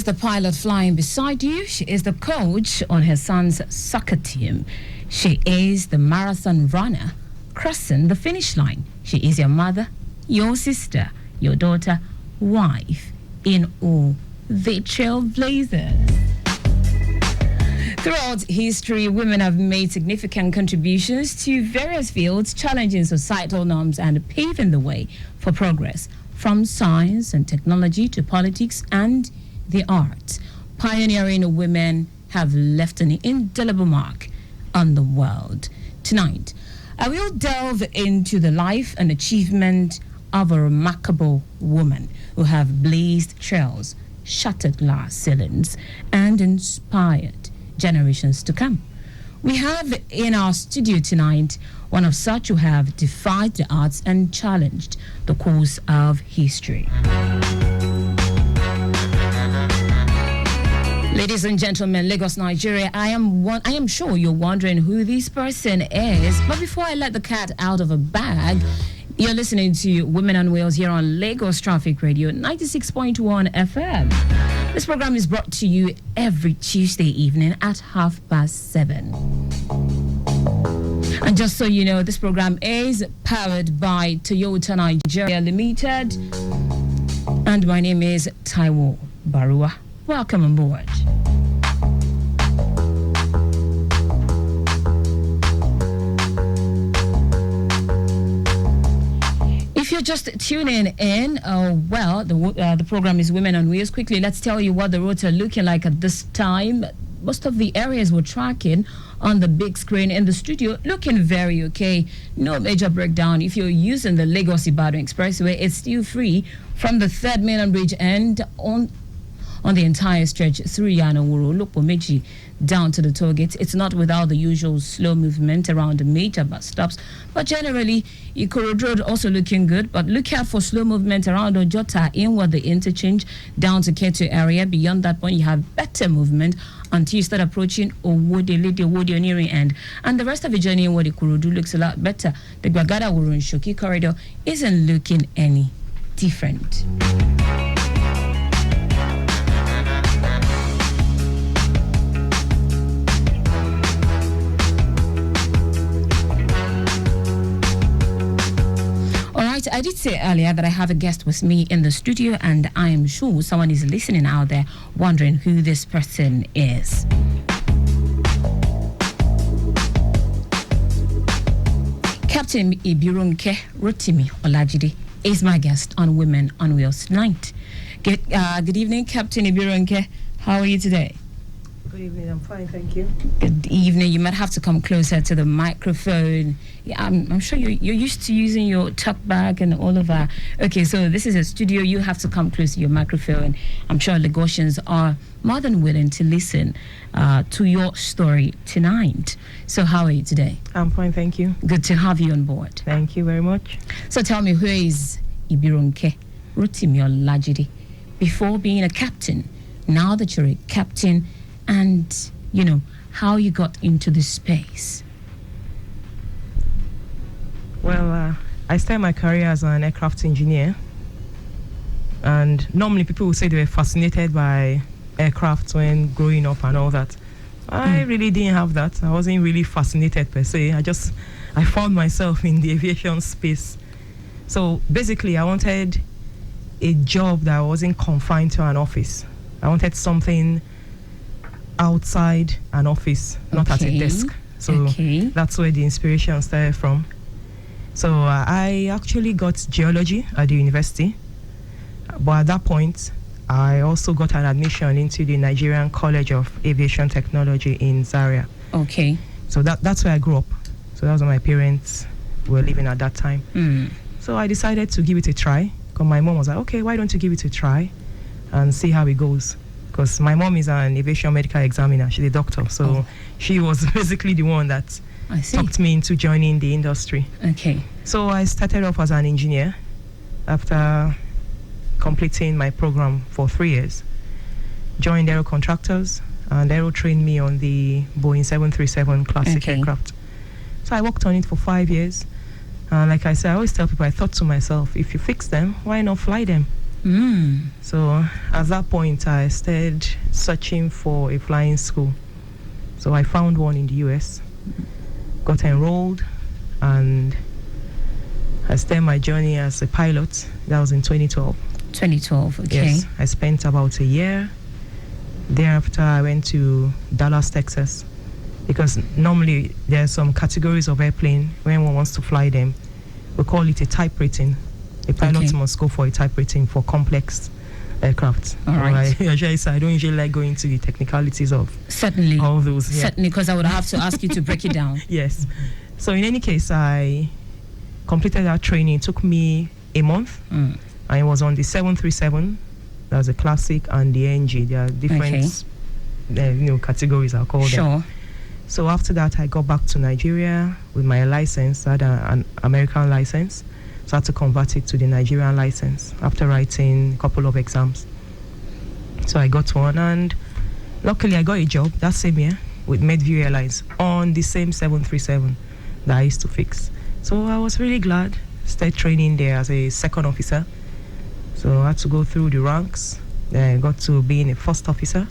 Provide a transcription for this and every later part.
The pilot flying beside you. She is the coach on her son's soccer team. She is the marathon runner crossing the finish line. She is your mother, your sister, your daughter, wife, in all, the trailblazers. Throughout history, women have made significant contributions to various fields, challenging societal norms and paving the way for progress, from science and technology to politics and the arts. Pioneering women have left an indelible mark on the world. Tonight, I will delve into the life and achievement of a remarkable woman who have blazed trails, shattered glass ceilings, and inspired generations to come. We have in our studio tonight one of such who have defied the odds and challenged the course of history. Ladies and gentlemen, Lagos, Nigeria, I am sure you're wondering who this person is. But before I let the cat out of a bag, you're listening to Women on Wheels here on Lagos Traffic Radio 96.1 FM. This program is brought to you every Tuesday evening at 7:30. And just so you know, this program is powered by Toyota Nigeria Limited. And my name is Taiwo Baruwa. Welcome on board. If you're just tuning in, the program is Women on Wheels. Quickly, let's tell you what the roads are looking like at this time. Most of the areas we're tracking on the big screen in the studio looking very okay. No major breakdown. If you're using the Lagos-Ibadan Expressway, it's still free from the 3rd Mainland Bridge end on the entire stretch through Yanawuru, Lopomeji, down to the toll gates. It's not without the usual slow movement around the major bus stops, but generally, Ikorodu Road also looking good, but look out for slow movement around Ojota, inward the interchange, down to Ketu area. Beyond that point, you have better movement until you start approaching Owode nearing end. And the rest of the journey inward Ikorodu looks a lot better. The Gwagada Wurun Shoki corridor isn't looking any different. I did say earlier that I have a guest with me in the studio, and I am sure someone is listening out there wondering who this person is. Captain Ibironke Rotimi-Olajide is my guest on Women on Wheels tonight. Good evening, Captain Ibironke. How are you today? Good evening, I'm fine, thank you. Good evening. You might have to come closer to the microphone. Yeah, I'm sure you're used to using your talk bag and all of that. Okay, so this is a studio. You have to come close to your microphone. I'm sure Lagosians are more than willing to listen to your story tonight. So how are you today? I'm fine, thank you. Good to have you on board. Thank you very much. So tell me, who is Ibironke Rotimi-Olajide before being a captain? Now that you're a captain, and, you know, how you got into this space? Well, I started my career as an aircraft engineer. And normally people will say they were fascinated by aircraft when growing up and all that. I really didn't have that. I wasn't really fascinated per se. I found myself in the aviation space. So basically, I wanted a job that wasn't confined to an office. I wanted something outside an office, not at a desk. So that's where the inspiration started from. So I actually got geology at the university. But at that point, I also got an admission into the Nigerian College of Aviation Technology in Zaria. Okay. So that's where I grew up. So that's where my parents were living at that time. So I decided to give it a try. Because my mom was like, okay, why don't you give it a try and see how it goes? Because my mom is an aviation medical examiner. She's a doctor. So she was basically the one that talked me into joining the industry. Okay. So I started off as an engineer after completing my program for 3 years. Joined Aero Contractors, and Aero trained me on the Boeing 737 classic aircraft. So I worked on it for 5 years. Like I said, I always tell people, I thought to myself, if you fix them, why not fly them? So at that point, I started searching for a flying school. So I found one in the US, got enrolled, and I started my journey as a pilot. That was in 2012. 2012, okay. Yes, I spent about a year. Thereafter, I went to Dallas, Texas, because normally there are some categories of airplane when one wants to fly them. We call it a type rating. A pilot must go for a type rating for complex aircraft. All right. I don't usually like going to the technicalities of all those. Yeah. Certainly, because I would have to ask you to break it down. Yes. So in any case, I completed that training. It took me a month. I was on the 737. That's a classic, and the NG. There are different categories, I'll call them. So after that, I got back to Nigeria with my license. I had an American license. So I had to convert it to the Nigerian license after writing a couple of exams. So I got one, and luckily I got a job that same year with Medview Airlines on the same 737 that I used to fix. So I was really glad. Started training there as a second officer. So I had to go through the ranks. Then I got to being a first officer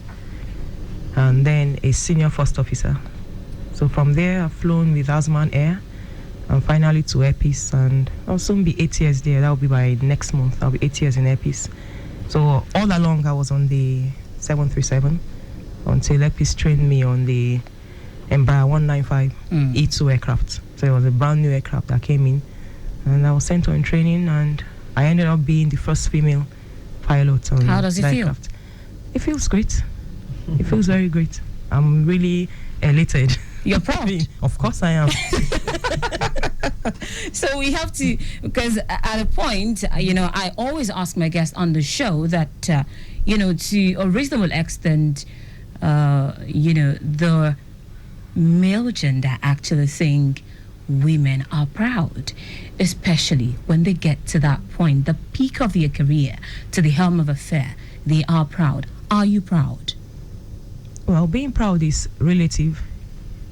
and then a senior first officer. So from there, I've flown with Asman Air and finally to Air Peace. And I'll soon be 8 years there. That will be by next month. I'll be 8 years in Air Peace. So all along, I was on the 737 until Air Peace trained me on the Embraer 195 E2 aircraft. So it was a brand new aircraft that came in. And I was sent on training, and I ended up being the first female pilot on How does it feel? aircraft. It feels great. It feels very great. I'm really elated. You're proud? Of course I am. So we have to, because at a point, I always ask my guests on the show that, to a reasonable extent, the male gender actually think women are proud, especially when they get to that point, the peak of their career, to the helm of affair. They are proud. Are you proud? Well, being proud is relative.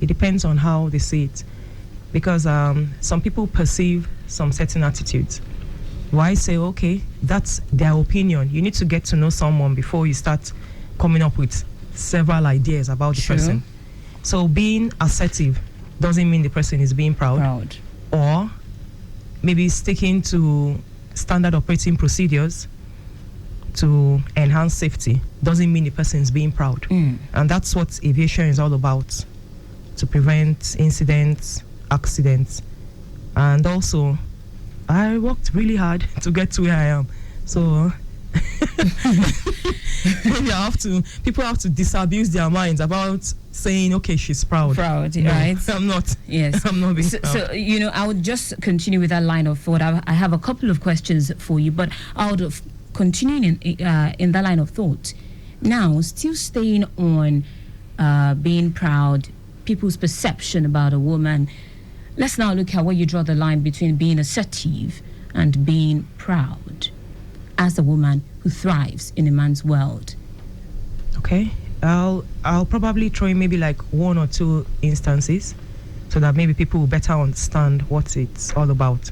It depends on how they see it. Because some people perceive some certain attitudes. Why say, okay, that's their opinion. You need to get to know someone before you start coming up with several ideas about the person. So being assertive doesn't mean the person is being proud. Or maybe sticking to standard operating procedures to enhance safety doesn't mean the person is being proud. And that's what aviation is all about, to prevent incidents, accidents. And also, I worked really hard to get to where I am. So maybe people have to disabuse their minds about saying, okay, she's proud. No, right? I'm not. Yes. I'm not being proud. So, I would just continue with that line of thought. I have a couple of questions for you, but I would continue in that line of thought. Now, still staying on being proud, people's perception about a woman. Let's now look at where you draw the line between being assertive and being proud as a woman who thrives in a man's world. Okay. I'll probably throw in maybe like one or two instances so that maybe people will better understand what it's all about.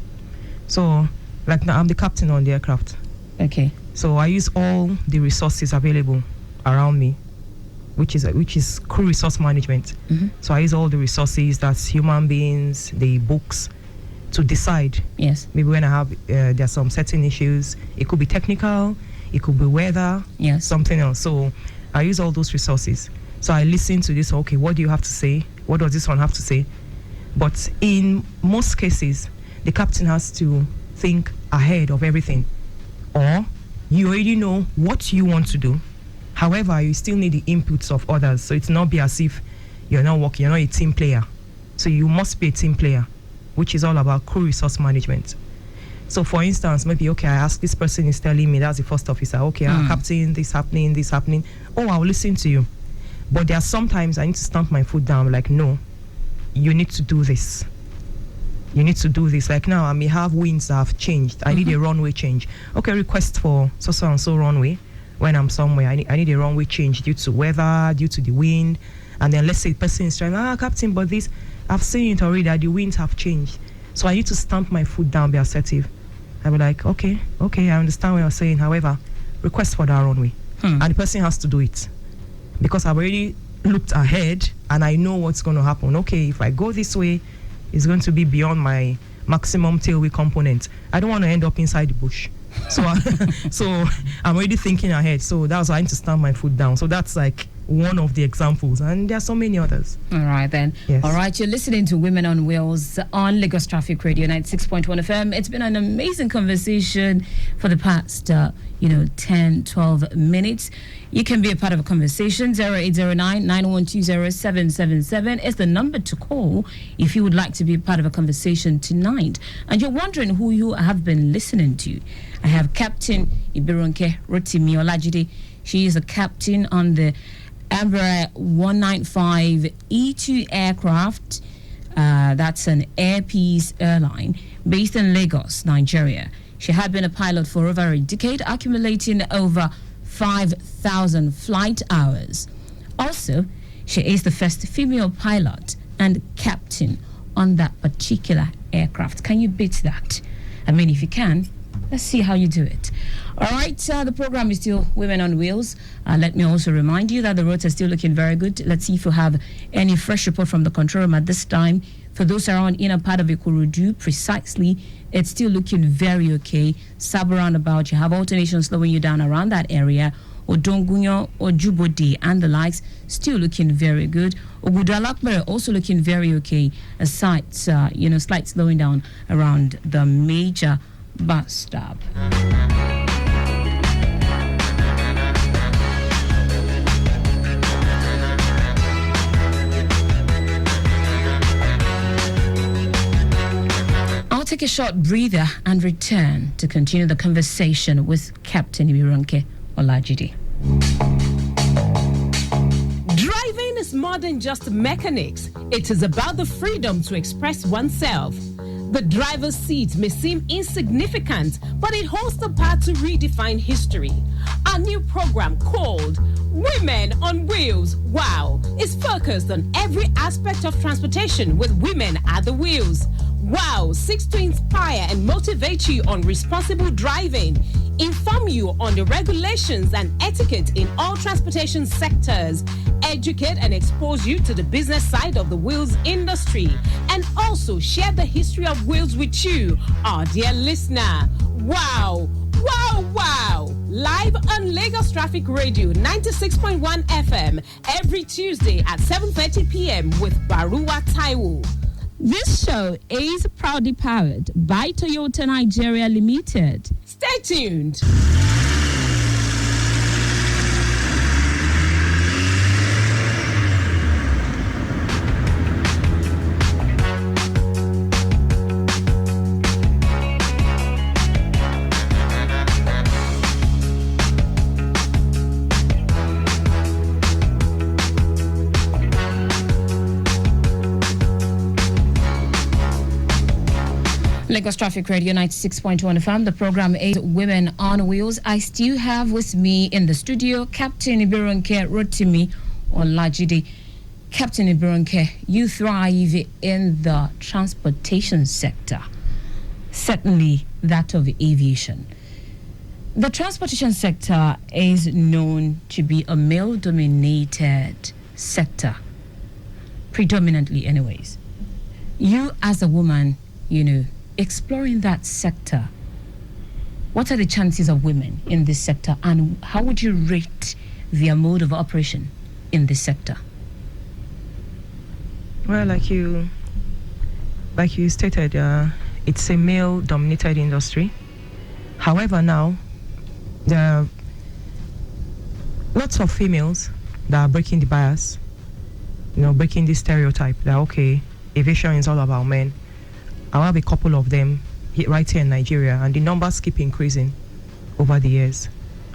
So, like now, I'm the captain on the aircraft. Okay. So I use all the resources available around me, which is crew resource management. So I use all the resources, that's human beings, the books, to decide. Yes. Maybe when I have there's some certain issues, it could be technical, it could be weather, something else. So I use all those resources. So I listen to this. Okay, what do you have to say? What does this one have to say? But in most cases, the captain has to think ahead of everything, or you already know what you want to do. However, you still need the inputs of others. So it's not be as if you're not working, you're not a team player. So you must be a team player, which is all about crew resource management. So for instance, maybe, okay, I ask this person is telling me, that's the first officer, okay, captain, this happening. Oh, I'll listen to you. But there are sometimes I need to stamp my foot down, like, no, you need to do this. You need to do this. Like now, I may have winds that have changed. I need a runway change. Okay, request for so and so runway. When I'm somewhere, I need a runway change due to weather, due to the wind. And then let's say the person is trying, captain, but this, I've seen it already that the winds have changed. So I need to stamp my foot down, be assertive. I'll be like, okay, I understand what you're saying. However, request for that runway. And the person has to do it. Because I've already looked ahead and I know what's going to happen. Okay, if I go this way, it's going to be beyond my maximum tailway component. I don't want to end up inside the bush. So, so I'm already thinking ahead. So that's why I need to stand my foot down. So that's like one of the examples, and there are so many others. All right then. Yes. All right, you're listening to Women on Wheels on Lagos Traffic Radio 96.1 FM. It's been an amazing conversation for the past 10 12 minutes. You can be a part of a conversation. 0809-9120-777 is the number to call if you would like to be a part of a conversation tonight. And you're wondering who you have been listening to. I have Captain Ibironke Rotimi-Olajide. She is a captain on the Embraer 195 E2 aircraft. That's an Air Peace airline based in Lagos, Nigeria. She had been a pilot for over a decade, accumulating over 5,000 flight hours. Also, she is the first female pilot and captain on that particular aircraft. Can you beat that? I mean, if you can, let's see how you do it. All right, the program is still Women on Wheels. Let me also remind you that the roads are still looking very good. Let's see if you have any fresh report from the control room at this time. For those around inner part of Ikorodu, precisely, it's still looking very okay. Sabo roundabout, you have alternation slowing you down around that area. Odongunyo, Ojubode, and the likes, still looking very good. Ogudalakbere also looking very okay. Aside, slight slowing down around the major bus stop. I'll take a short breather and return to continue the conversation with Captain Ibironke Olajide. Driving is more than just mechanics. It is about the freedom to express oneself. The driver's seat may seem insignificant, but it holds the power to redefine history. Our new program called Women on Wheels, WOW, is focused on every aspect of transportation with women at the wheels. WOW seeks to inspire and motivate you on responsible driving, inform you on the regulations and etiquette in all transportation sectors, educate and expose you to the business side of the wheels industry, and also share the history of wheels with you, our dear listener. Wow! Wow, wow! Live on Lagos Traffic Radio 96.1 FM every Tuesday at 7:30 p.m. with Baruwa Taiwo. This show is proudly powered by Toyota Nigeria Limited. Stay tuned. Lagos Traffic Radio 96.1 FM. The program is Women on Wheels. I still have with me in the studio Captain Ibironke Rotimi-Olajide. Captain Ibironke, you thrive in the transportation sector, certainly that of aviation. The transportation sector is known to be a male-dominated sector, predominantly anyways. You as a woman, exploring that sector, what are the chances of women in this sector, and how would you rate their mode of operation in this sector? Well, like you stated, it's a male-dominated industry. However, now there are lots of females that are breaking the bias, breaking the stereotype that okay, aviation is all about men. I have a couple of them right here in Nigeria, and the numbers keep increasing over the years.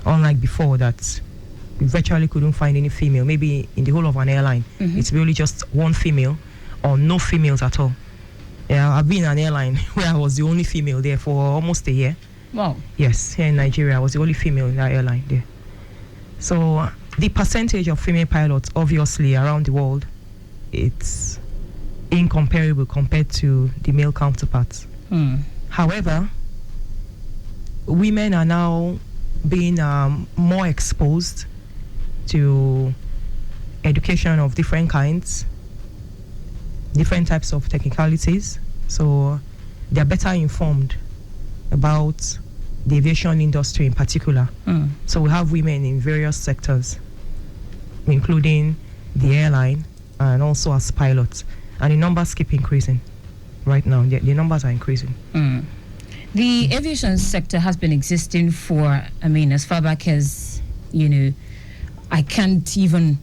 Unlike before, that we virtually couldn't find any female. Maybe in the whole of an airline, it's really just one female or no females at all. Yeah, I've been in an airline where I was the only female there for almost a year. Wow. Yes, here in Nigeria, I was the only female in that airline there. So the percentage of female pilots, obviously, around the world, it's incomparable compared to the male counterparts. However, women are now being more exposed to education of different kinds, different types of technicalities. So they're better informed about the aviation industry in particular. So we have women in various sectors, including the airline and also as pilots. And the numbers keep increasing right now. The numbers are increasing. The aviation sector has been existing for, as far back as, I can't even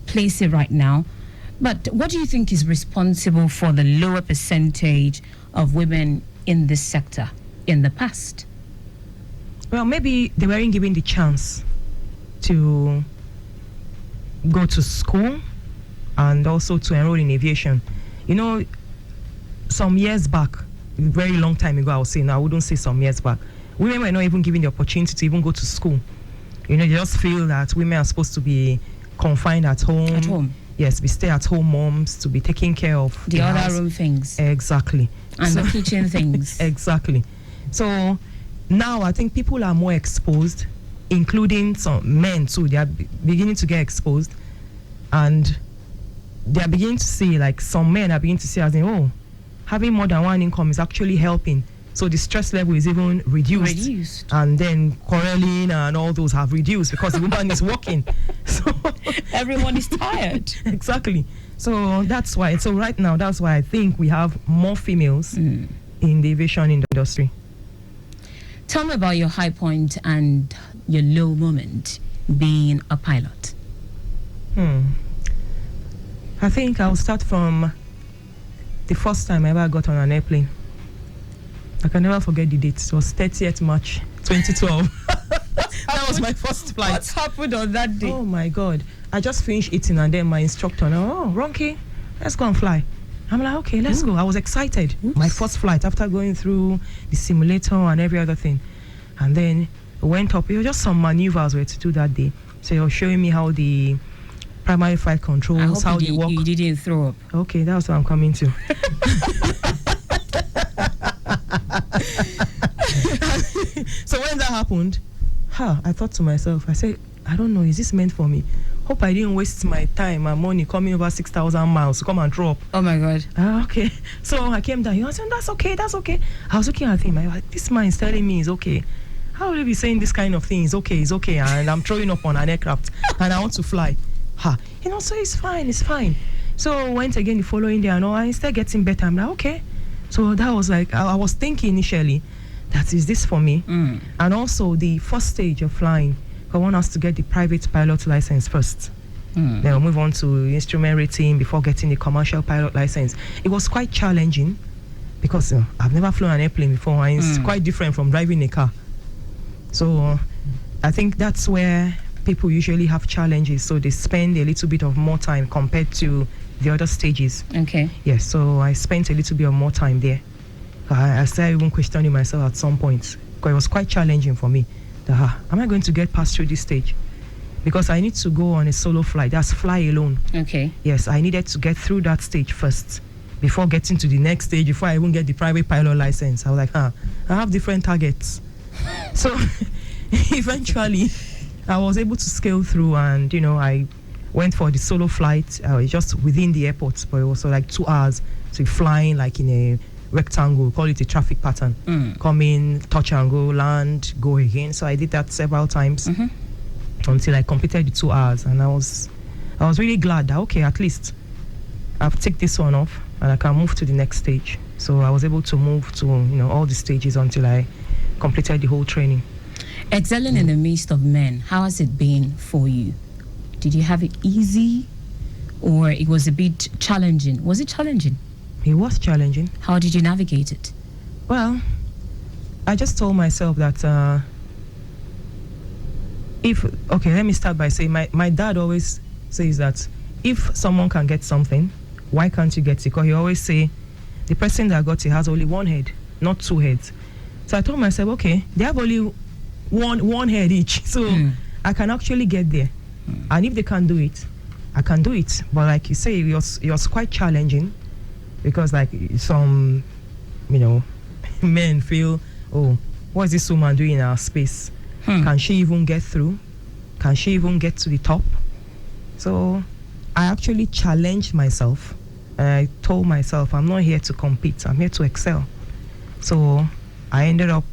place it right now. But what do you think is responsible for the lower percentage of women in this sector in the past? Well, maybe they weren't given the chance to go to school and also to enroll in aviation. Some years back, a very long time ago, I would say, no, I wouldn't say some years back, women were not even given the opportunity to even go to school. They just feel that women are supposed to be confined at home. At home. Yes, be stay-at-home moms, to be taking care of the other house. room things. Exactly. And the kitchen things. Exactly. So now I think people are more exposed, including some men too. They are beginning to get exposed, and they are beginning to see, like some men are beginning to see as in, having more than one income is actually helping. So the stress level is even reduced. And then quarreling and all those have reduced because the woman is working. So everyone is tired. Exactly. So that's why. So right now, that's why I think we have more females in the aviation industry. Tell me about your high point and your low moment being a pilot. I think I'll start from the first time I ever got on an airplane. I can never forget the date. It was 30th March 2012. That was my first flight. What happened on that day? Oh my God. I just finished eating and then my instructor, Ronke, let's go and fly. I'm like, okay, let's go. I was excited. Oops. My first flight after going through the simulator and every other thing. And then went up. It was just some maneuvers we had to do that day. So he was showing me how the primary flight controls, how they work. You didn't throw up. Okay, that's what I'm coming to. So when that happened, I thought to myself, I said, I don't know, is this meant for me? Hope I didn't waste my time and money coming over 6,000 miles to come and drop. Oh my God. Okay. So I came down. I said, that's okay. I was looking at him. I was like, this man is telling me it's okay. How will you be saying this kind of thing? It's okay. And I'm throwing up on an aircraft and I want to fly. So it's fine. So went again the following day and I started getting better. I'm like, okay. So that was like, I was thinking initially, that is this for me? And also the first stage of flying, I want us to get the private pilot license first. Then we'll move on to instrument rating before getting the commercial pilot license. It was quite challenging because I've never flown an airplane before and it's quite different from driving a car. So I think that's where people usually have challenges. So they spend a little bit of more time compared to the other stages. Okay. Yes, so I spent a little bit of more time there. I started even questioning myself at some point because it was quite challenging for me. Am I going to get past through this stage? Because I need to go on a solo flight. That's fly alone. Okay. Yes, I needed to get through that stage first before getting to the next stage, before I even get the private pilot license. I was like, I have different targets. So eventually I was able to scale through and, I went for the solo flight. I was just within the airport, but it was like 2 hours. So flying like in a rectangle, call it a traffic pattern. Come in, touch and go, land, go again. So I did that several times until I completed the 2 hours. And I was really glad that, okay, at least I've ticked this one off and I can move to the next stage. So I was able to move to, all the stages until I completed the whole training. Excelling in the midst of men, how has it been for you? Did you have it easy or it was a bit challenging? Was it challenging? It was challenging. How did you navigate it? Well, I just told myself that let me start by saying my dad always says that if someone can get something, why can't you get it? Because he always say the person that got it has only one head, not two heads. So I told myself, okay, they have only one head each, so I can actually get there. And if they can do it, I can do it. But like you say, it was quite challenging because like some, men feel, what is this woman doing in our space? Can she even get through? Can she even get to the top? So I actually challenged myself. I told myself, I'm not here to compete, I'm here to excel. So I ended up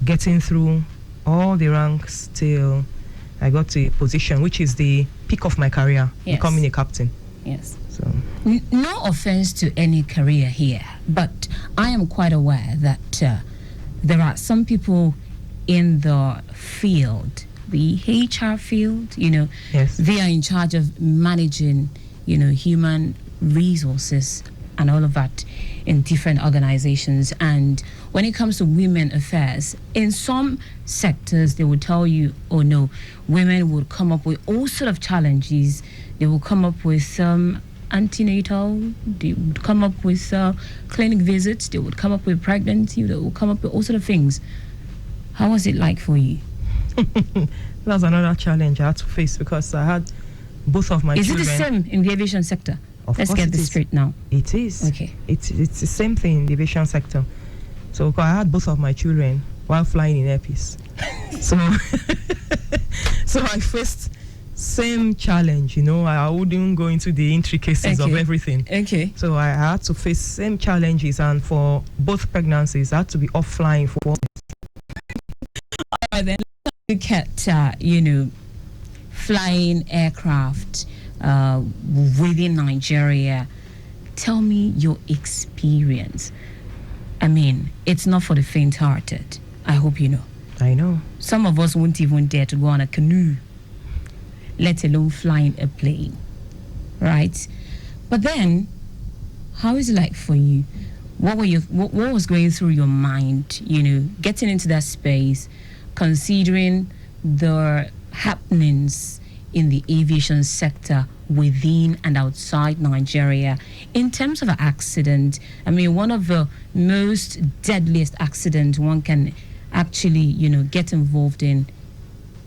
getting through all the ranks till I got to a position which is the peak of my career, becoming a captain. Yes. So No offense to any career here, but I am quite aware that there are some people in the field, the HR field, yes, they are in charge of managing, human resources and all of that in different organizations. And when it comes to women affairs, in some sectors, they will tell you, oh no, women would come up with all sort of challenges. They will come up with antenatal, they would come up with clinic visits, they would come up with pregnancy, they will come up with all sort of things. How was it like for you? That's another challenge I had to face because I had both of my children. Is it the same in the aviation sector? Let's get this straight now. It is. Okay. It's the same thing in the aviation sector. So I had both of my children while flying in airpiece. so I faced same challenge, I wouldn't go into the intricacies of everything. Okay. So I had to face same challenges, and for both pregnancies I had to be off flying for 4 months. All right, then let's look at flying aircraft within Nigeria. Tell me your experience. I mean, it's not for the faint-hearted. I hope you know. I know. Some of us won't even dare to go on a canoe, let alone flying a plane, right? But then, how is it like for you? What was going through your mind, getting into that space, considering the happenings in the aviation sector within and outside Nigeria in terms of an accident? I mean, one of the most deadliest accidents one can actually, get involved in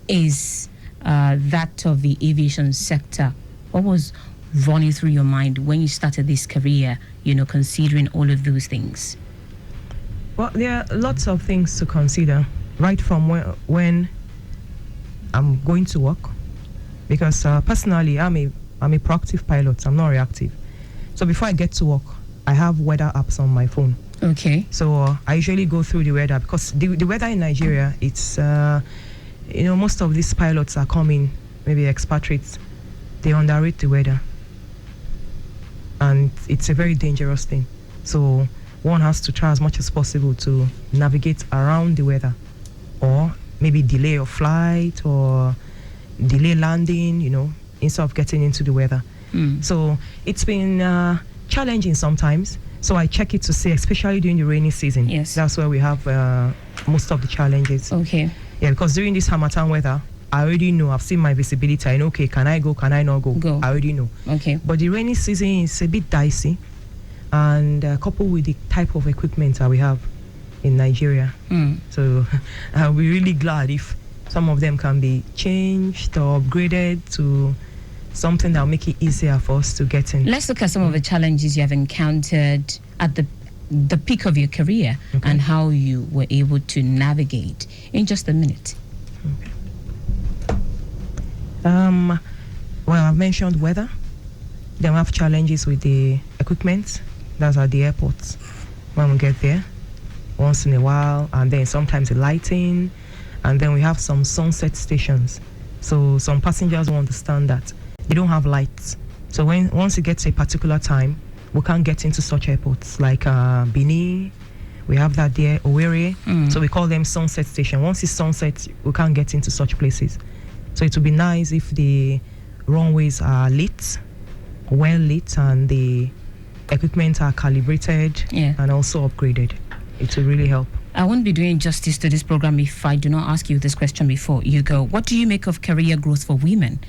is that of the aviation sector. What was running through your mind when you started this career, considering all of those things? Well, there are lots of things to consider, right from when I'm going to work, because personally I'm a proactive pilot. I'm not reactive. So before I get to work, I have weather apps on my phone. Okay. So I usually go through the weather because the weather in Nigeria, it's most of these pilots are coming, maybe expatriates. They underrate the weather, and it's a very dangerous thing. So one has to try as much as possible to navigate around the weather, or maybe delay a flight or delay landing, instead of getting into the weather. So it's been challenging sometimes. So I check it to see, especially during the rainy season. Yes. That's where we have most of the challenges. Okay. Yeah, because during this Harmattan weather, I already know, I've seen my visibility. I know, okay, can I go, can I not go? Go. I already know. Okay. But the rainy season is a bit dicey, and coupled with the type of equipment that we have in Nigeria. So I'll be really glad if some of them can be changed or upgraded to something that will make it easier for us to get in. Let's look at some of the challenges you have encountered at the peak of your career, and how you were able to navigate in just a minute. Okay. Well, I've mentioned weather. Then we have challenges with the equipment. That's at the airports when we get there, once in a while, and then sometimes the lighting, and then we have some sunset stations. So some passengers will understand that they don't have lights. So once it gets to a particular time, we can't get into such airports like Benin. We have that there, Owerri. So we call them sunset station. Once it's sunset, we can't get into such places. So it would be nice if the runways are lit, well lit, and the equipment are calibrated and also upgraded. It will really help. I won't be doing justice to this program if I do not ask you this question before you go. What do you make of career growth for women,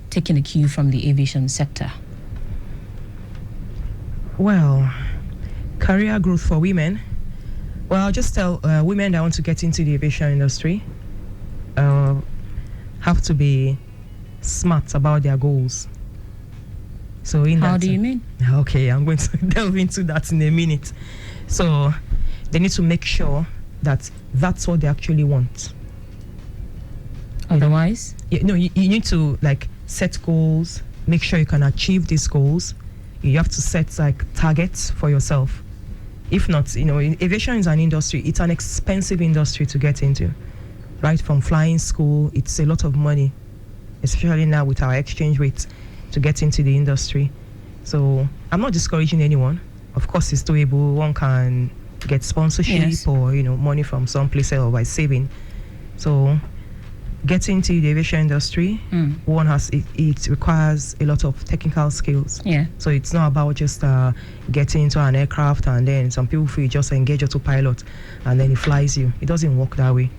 taking a cue from the aviation sector? Well, career growth for women. Well, I'll just tell women that want to get into the aviation industry have to be smart about their goals. So How do you mean? Okay, I'm going to delve into that in a minute. So they need to make sure that's what they actually want. Otherwise? You need to like set goals, make sure you can achieve these goals. You have to set like targets for yourself. If not, aviation is an industry. It's an expensive industry to get into. Right from flying school, it's a lot of money, especially now with our exchange rate, to get into the industry. So I'm not discouraging anyone. Of course, it's doable. One can get sponsorship or money from some place or by saving. So getting into the aviation industry, one has it requires a lot of technical skills. Yeah. So it's not about just getting into an aircraft and then some people feel just engage autopilot and then it flies you. It doesn't work that way.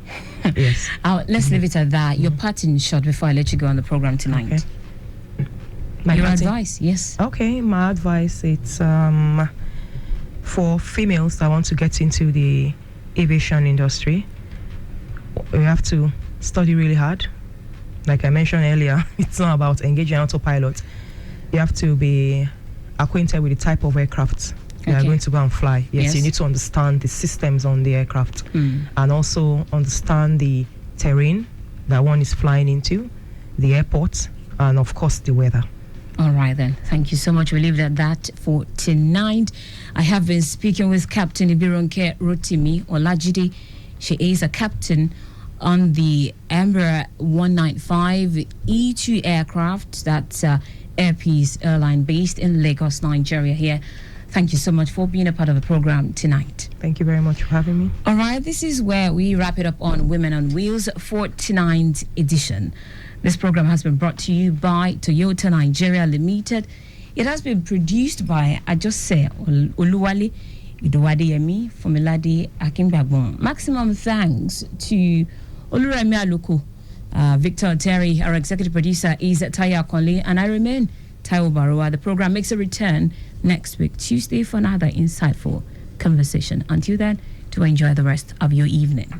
Yes. Let's leave it at that. Your parting shot before I let you go on the program tonight. Okay. Your advice, yes. Okay, my advice, it's for females that want to get into the aviation industry. You have to study really hard. Like I mentioned earlier, it's not about engaging autopilot. You have to be acquainted with the type of aircraft you are going to go and fly. Yes, you need to understand the systems on the aircraft and also understand the terrain that one is flying into, the airport, and of course the weather. All right then. Thank you so much. We'll leave it at that for tonight. I have been speaking with Captain Ibironke Rotimi-Olajide. She is a captain on the Embraer 195 E2 aircraft. That's Air Peace airline based in Lagos, Nigeria here. Thank you so much for being a part of the program tonight. Thank you very much for having me. All right, this is where we wrap it up on Women on Wheels for tonight's edition. This program has been brought to you by Toyota Nigeria Limited. It has been produced by Ajose Oluwale Idowadeyemi Fomilade Akimbagbon. Maximum thanks to Oluremi Aluko, Victor Terry. Our executive producer is Taya Conley, and I remain Taiwo Baruwa. The program makes a return next week, Tuesday, for another insightful conversation. Until then, do enjoy the rest of your evening.